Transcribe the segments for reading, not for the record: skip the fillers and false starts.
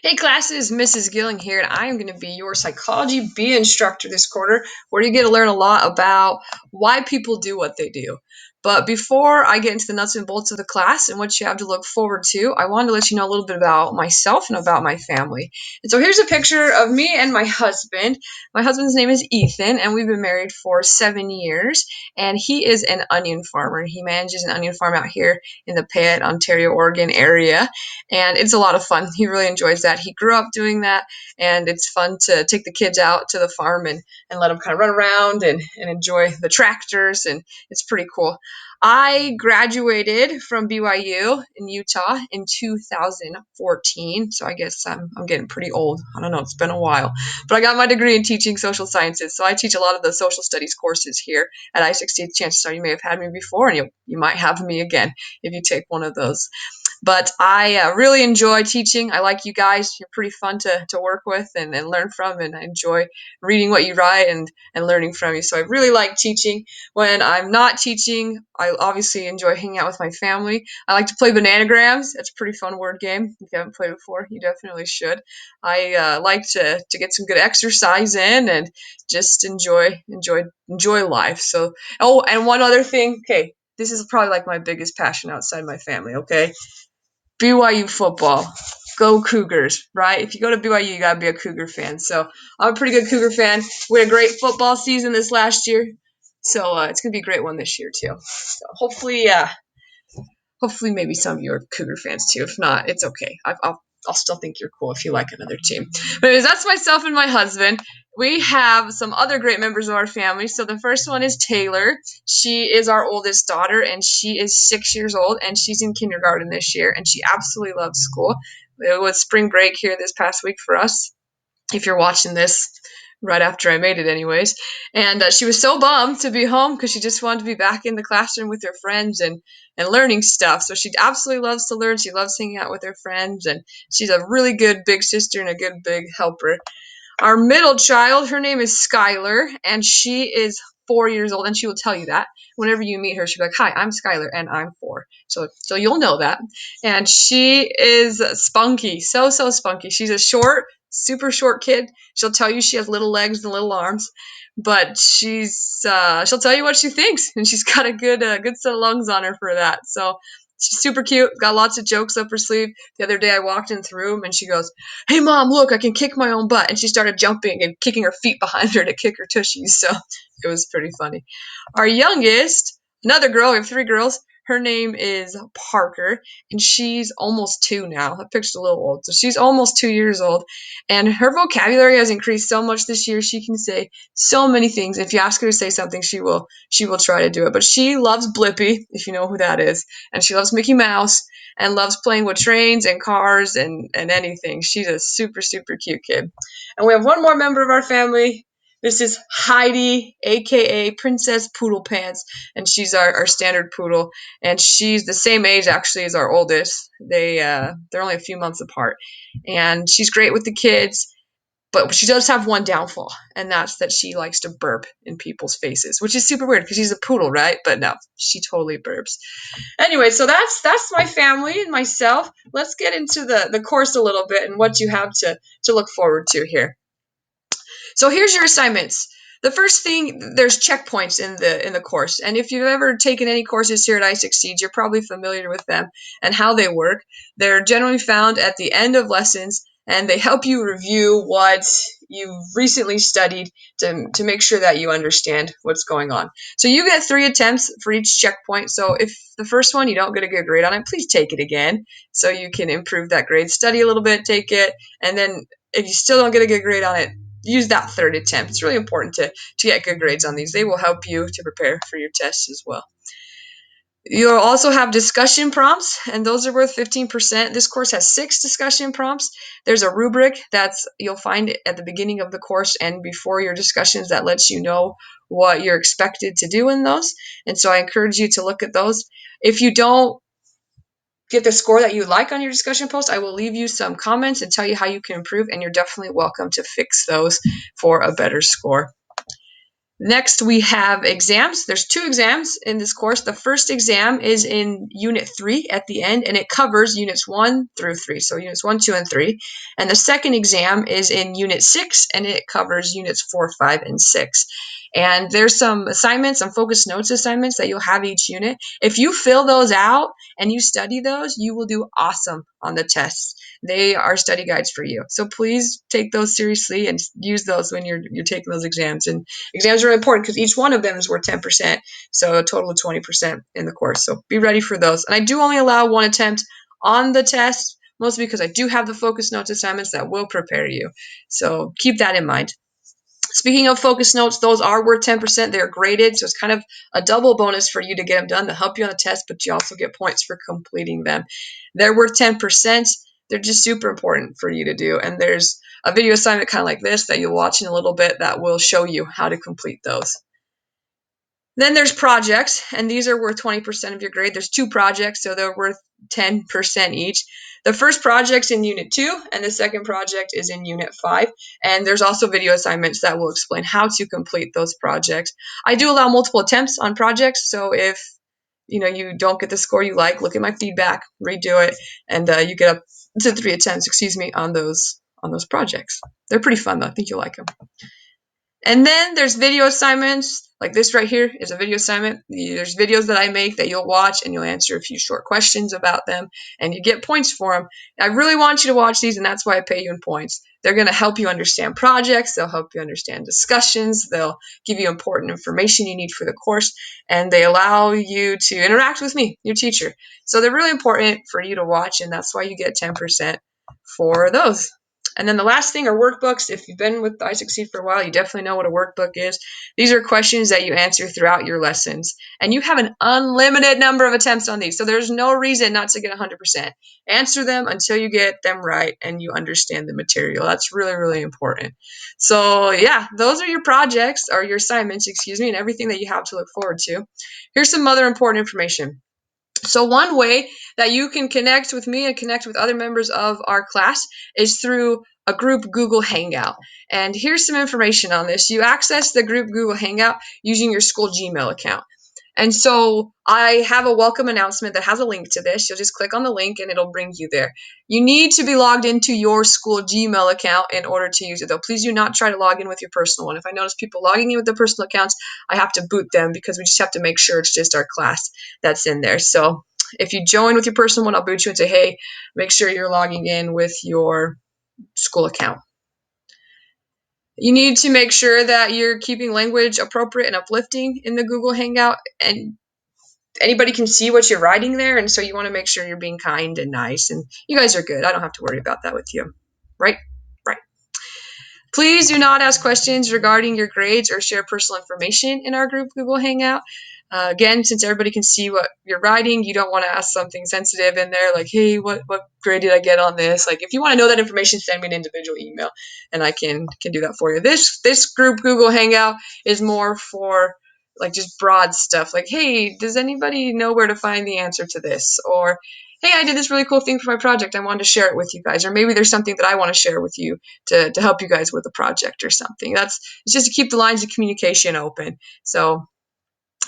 Hey classes, Mrs. Gilling here, and I am going to be your Psychology B instructor this quarter, where you get to learn a lot about why people do what they do. But before I get into the nuts and bolts of the class and what you have to look forward to, I wanted to let you know a little bit about myself and about my family. And so here's a picture of me and my husband. My husband's name is Ethan, and we've been married for 7 years, and he is an onion farmer. He manages an onion farm out here in the Payette, Ontario, Oregon area, and it's a lot of fun. He really enjoys that. He grew up doing that, and it's fun to take the kids out to the farm and let them kind of run around and enjoy the tractors, and it's pretty cool. I graduated from BYU in Utah in 2014, so I guess I'm getting pretty old. I don't know, it's been a while. But I got my degree in teaching social sciences, so I teach a lot of the social studies courses here at I-60. Chances are you may have had me before, and you might have me again if you take one of those. But I really enjoy teaching. I like you guys. You're pretty fun to work with and learn from, and I enjoy reading what you write and learning from you. So I really like teaching. When I'm not teaching, I obviously enjoy hanging out with my family. I like to play Bananagrams. It's a pretty fun word game. If you haven't played it before, you definitely should. I like to get some good exercise in and just enjoy life. So, oh, and one other thing. Okay, this is probably like my biggest passion outside my family. Okay, BYU football. Go Cougars, right? If you go to BYU, you gotta be a Cougar fan. So I'm a pretty good Cougar fan. We had a great football season this last year, so it's gonna be a great one this year too. So hopefully maybe some of you are Cougar fans too. If not, it's okay. I'll still think you're cool if you like another team. But anyways, that's myself and my husband. We have some other great members of our family. So the first one is Taylor. She is our oldest daughter, and she is 6 years old, and she's in kindergarten this year, and she absolutely loves school. It was spring break here this past week for us, if you're watching this right after I made it, anyways. And she was so bummed to be home because she just wanted to be back in the classroom with her friends and learning stuff. So she absolutely loves to learn. She loves hanging out with her friends, and she's a really good big sister and a good big helper. Our middle child, her name is Skylar, and she is 4 years old, and she will tell you that. Whenever you meet her, she'll be like, "Hi, I'm Skylar, and I'm 4." So you'll know that. And she is spunky, so spunky. She's a short, super short kid. She'll tell you she has little legs and little arms, but she'll tell you what she thinks, and she's got a good set of lungs on her for that. So she's super cute, got lots of jokes up her sleeve. The other day I walked into the room and she goes, "Hey mom, look, I can kick my own butt." And she started jumping and kicking her feet behind her to kick her tushies. So it was pretty funny. Our youngest, another girl, we have three girls. Her name is Parker, and she's almost 2 now. That picture's a little old. So she's almost 2 years old, and her vocabulary has increased so much this year. She can say so many things. If you ask her to say something, she will try to do it. But she loves Blippi, if you know who that is, and she loves Mickey Mouse, and loves playing with trains and cars and anything. She's a super cute kid. And we have one more member of our family. This is Heidi, aka Princess Poodle Pants, and she's our standard poodle. And she's the same age actually as our oldest. They're only a few months apart, and she's great with the kids. But she does have one downfall, and that's that she likes to burp in people's faces, which is super weird because she's a poodle, right? But no, she totally burps. Anyway, so that's my family and myself. Let's get into the course a little bit and what you have to look forward to here. So here's your assignments. The first thing, there's checkpoints in the course, and if you've ever taken any courses here at I-60, you're probably familiar with them and how they work. They're generally found at the end of lessons, and they help you review what you've recently studied to make sure that you understand what's going on. So you get 3 attempts for each checkpoint. So if the first one you don't get a good grade on it, please take it again so you can improve that grade. Study a little bit, take it, and then if you still don't get a good grade on it, use that third attempt. It's really important to get good grades on these. They will help you to prepare for your tests as well. You'll also have discussion prompts, and those are worth 15%. This course has 6 discussion prompts. There's a rubric you'll find at the beginning of the course and before your discussions that lets you know what you're expected to do in those. And so I encourage you to look at those. If you don't get the score that you like on your discussion post, I will leave you some comments and tell you how you can improve, and you're definitely welcome to fix those for a better score. Next, we have exams. There's 2 exams in this course. The first exam is in Unit 3 at the end, and it covers Units 1 through 3, so Units 1, 2, and 3. And the second exam is in Unit 6, and it covers Units 4, 5, and 6. And there's some assignments, some focus notes assignments that you'll have each unit. If you fill those out and you study those, you will do awesome on the tests. They are study guides for you. So please take those seriously and use those when you're taking those exams. And exams are really important because each one of them is worth 10%, so a total of 20% in the course. So be ready for those. And I do only allow 1 attempt on the test, mostly because I do have the focus notes assignments that will prepare you. So keep that in mind. Speaking of focus notes, those are worth 10%. They're graded, so it's kind of a double bonus for you to get them done to help you on the test, but you also get points for completing them. They're worth 10%. They're just super important for you to do. And there's a video assignment kind of like this that you'll watch in a little bit that will show you how to complete those. Then there's projects, and these are worth 20% of your grade. There's 2 projects, so they're worth 10% each. The first project's in Unit 2, and the second project is in Unit 5. And there's also video assignments that will explain how to complete those projects. I do allow multiple attempts on projects, so if you don't get the score you like, look at my feedback, redo it, and you get up to 3 attempts, on those projects. They're pretty fun, though. I think you'll like them. And then there's video assignments, like this right here is a video assignment. There's videos that I make that you'll watch and you'll answer a few short questions about them and you get points for them. I really want you to watch these, and that's why I pay you in points. They're going to help you understand projects, they'll help you understand discussions, they'll give you important information you need for the course, and they allow you to interact with me, your teacher. So they're really important for you to watch, and that's why you get 10% for those. And then the last thing are workbooks. If you've been with I Succeed for a while, you definitely know what a workbook is. These are questions that you answer throughout your lessons. And you have an unlimited number of attempts on these, so there's no reason not to get 100%. Answer them until you get them right and you understand the material. That's really, really important. So yeah, those are your projects, or your assignments, and everything that you have to look forward to. Here's some other important information. So one way that you can connect with me and connect with other members of our class is through a group Google Hangout. And here's some information on this. You access the group Google Hangout using your school Gmail account. And so I have a welcome announcement that has a link to this. You'll just click on the link and it'll bring you there. You need to be logged into your school Gmail account in order to use it, though. Please do not try to log in with your personal one. If I notice people logging in with their personal accounts, I have to boot them because we just have to make sure it's just our class that's in there. So if you join with your personal one, I'll boot you and say, hey, make sure you're logging in with your school account. You need to make sure that you're keeping language appropriate and uplifting in the Google Hangout, and anybody can see what you're writing there, and so you want to make sure you're being kind and nice, and you guys are good. I don't have to worry about that with you. Right? Right. Please do not ask questions regarding your grades or share personal information in our group Google Hangout. Again, since everybody can see what you're writing, you don't want to ask something sensitive in there like, hey, what grade did I get on this? Like, if you want to know that information, send me an individual email, and I can do that for you. This group Google Hangout is more for like just broad stuff like, hey, does anybody know where to find the answer to this? Or, hey, I did this really cool thing for my project. I wanted to share it with you guys. Or maybe there's something that I want to share with you to help you guys with the project or something. It's just to keep the lines of communication open. So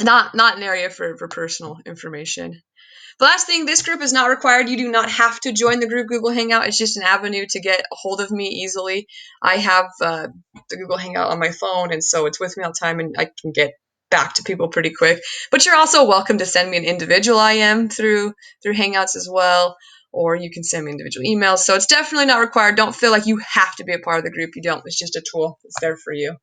not an area for personal information. The last thing, this group is not required. You do not have to join the group Google Hangout. It's just an avenue to get a hold of me easily. I have the Google Hangout on my phone, and so it's with me all the time, and I can get back to people pretty quick. But you're also welcome to send me an individual IM through Hangouts as well, or you can send me individual emails. So it's definitely not required. Don't feel like you have to be a part of the group. You don't. It's just a tool. It's there for you.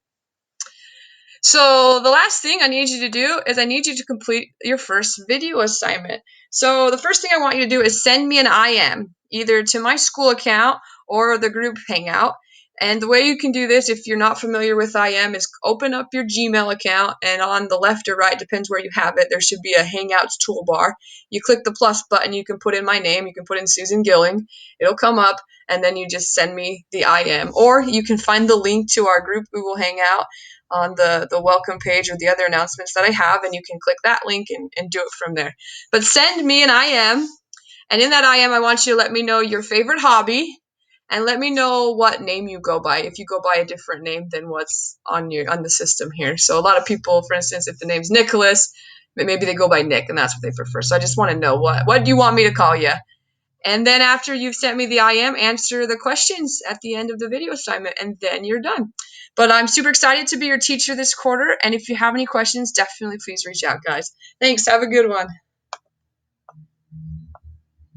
So the last thing I need you to do is I need you to complete your first video assignment. So the first thing I want you to do is send me an IM, either to my school account or the group Hangout. And the way you can do this, if you're not familiar with IM, is open up your Gmail account, and on the left or right, depends where you have it, there should be a Hangouts toolbar. You click the plus button, you can put in my name, you can put in Susan Gilling, it'll come up, and then you just send me the IM. Or you can find the link to our group Google Hangout on the welcome page or the other announcements that I have, and you can click that link and do it from there. But send me an IM, and in that IM, I want you to let me know your favorite hobby and let me know what name you go by, if you go by a different name than what's on the system here. So a lot of people, for instance, if the name's Nicholas, maybe they go by Nick, and that's what they prefer. So I just want to know what do you want me to call you? And then after you've sent me the IM, answer the questions at the end of the video assignment, and then you're done. But I'm super excited to be your teacher this quarter, and if you have any questions, definitely please reach out, guys. Thanks. Have a good one.